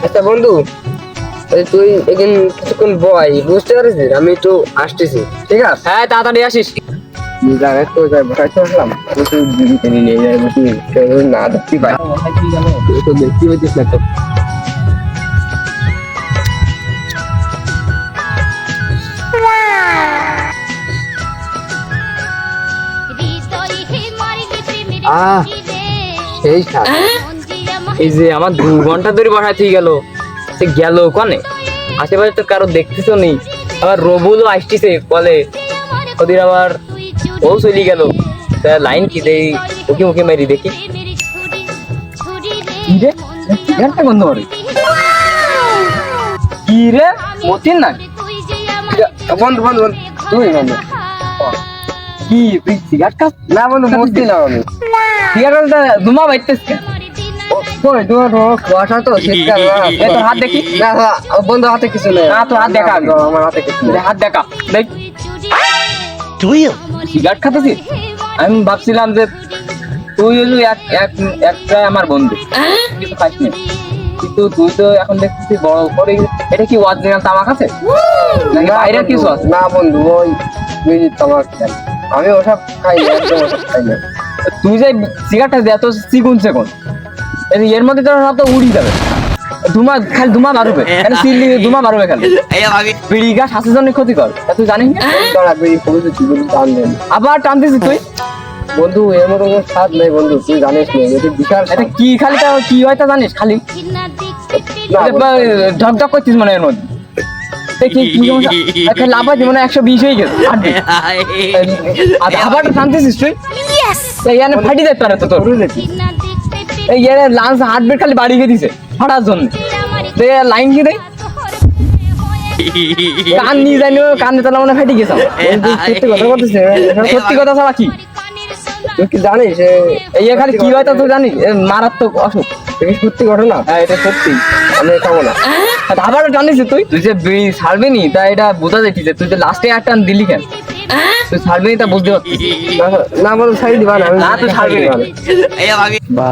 আচ্ছা বন্ধু, তুই একদিন কিছুক্ষণ বয়, বুঝতে পারছিস আমি একটু আসতেছি, ঠিক আছে? হ্যাঁ তাড়াতাড়ি আসিস। জায়গায় তো বসাইতে আসলাম, তুই দিদি টেনে নিয়ে যাই বুঝলি, কেউ না দেখতে পাই। তুই তো দেখতে পাইতিস না তো। আহ সেই স্বাদ। এই যে আমার 2 ঘন্টা ধরে বসাতে গেল, সে গেল কোনে? আশেপাশে তো কারো দেখতেছো নেই। আবার রবুলও আসতেছে বলে, ওদের আবার ও চলে গেল। তা লাইন কি দেই, ওকে মুখে মেরি দেখি। কি রে, সিগারেটটা বন্ধ করে। কি রে, মতিন না বন্ধু বন্ধু বন্ধু, তুই বন্ধু কি তুই সিগারেট খাস? না বন্ধু, মরছি না আমি। সিগারেটটা ধুমা বাইতেছে। কই তোমার কুয়াশা তো শীতকাল না। এ তোর হাত দেখি। না না, বন্ধু হাতে কিছু নেই। না, তোর হাত দেখা আগে। আমার হাতে কিছু নেই। হাত দেখা দেখ, তুইও সিগারেট খাতেছিস? আমি ভাবছিলাম যে তুই হলো একটা আমার বন্ধু, কিছু খাস নি। কিন্তু তুই তো এখন দেখতেছিস বড় করে। এটা কি অরিজিনাল তামাক আছে নাকি বাইরের কিছু আছে? না বন্ধু, ওই বিড়ি তামাক খাই। আমি ওসব খাই না, একদম ওসব খাই না। তুই যে সিগারেটটা দে এত চিকুন সেকন, এর মধ্যে তোর সব তো উড়ি যাবে। ধুমা খালি ধুমা বাড়বে, সিলি ধুমা বাড়বে খালি। বিড়ি গা স্বাস্থ্যের জন্য ক্ষতিকর, তা তুই জানিস না? তোরা বিড়ি খুঁজেছি, বিড়ি টান দেন। আবার টানতেছিস তুই? বন্ধু এর মতো কোনো স্বাদ নেই বন্ধু, তুই জানিস না, এটা বিশাল এটা স্বাদ। কি খালি তা কি হয় তা জানিস? খালি না, ঢক ঢক করছিস মনে হয় এর মধ্যে। এ কি কি সমস্যা? খালি লাফাচ্ছি মনে হয় 120 হয়ে গেছে। আবার টানতেছিস তুই? এই এনে ফাটি যেতে পারে তো তোর। এই এর লাঞ্চ হার্টবিট খালি বাড়িয়ে দিছে ফাটার জন্য। দে লাইন কি দেয় কান নিয়ে জানি, কানে তালা মনে ফাটি গেছে। সত্যি কথা বলতেছে। সত্যি কথা ছাড়া কি? তুই কি জানিস এই খালি কি হয় তা তুই জানিস? মারাত্মক অসুখ। এটা সত্যি ঘটনা? হ্যাঁ এটা সত্যি। আমি খাবো না। আবার জানিস তুই তুই যে বিড়ি ছাড়বি নি, তা এটা বোঝা যাচ্ছে। তুই যে লাস্টে একটা দিলি কেন? তুই ছাড়বি নি তা বুঝতে পারছিস? না বন্ধু, ছাড়ি দিবা না। না তুই ছাড়বি না।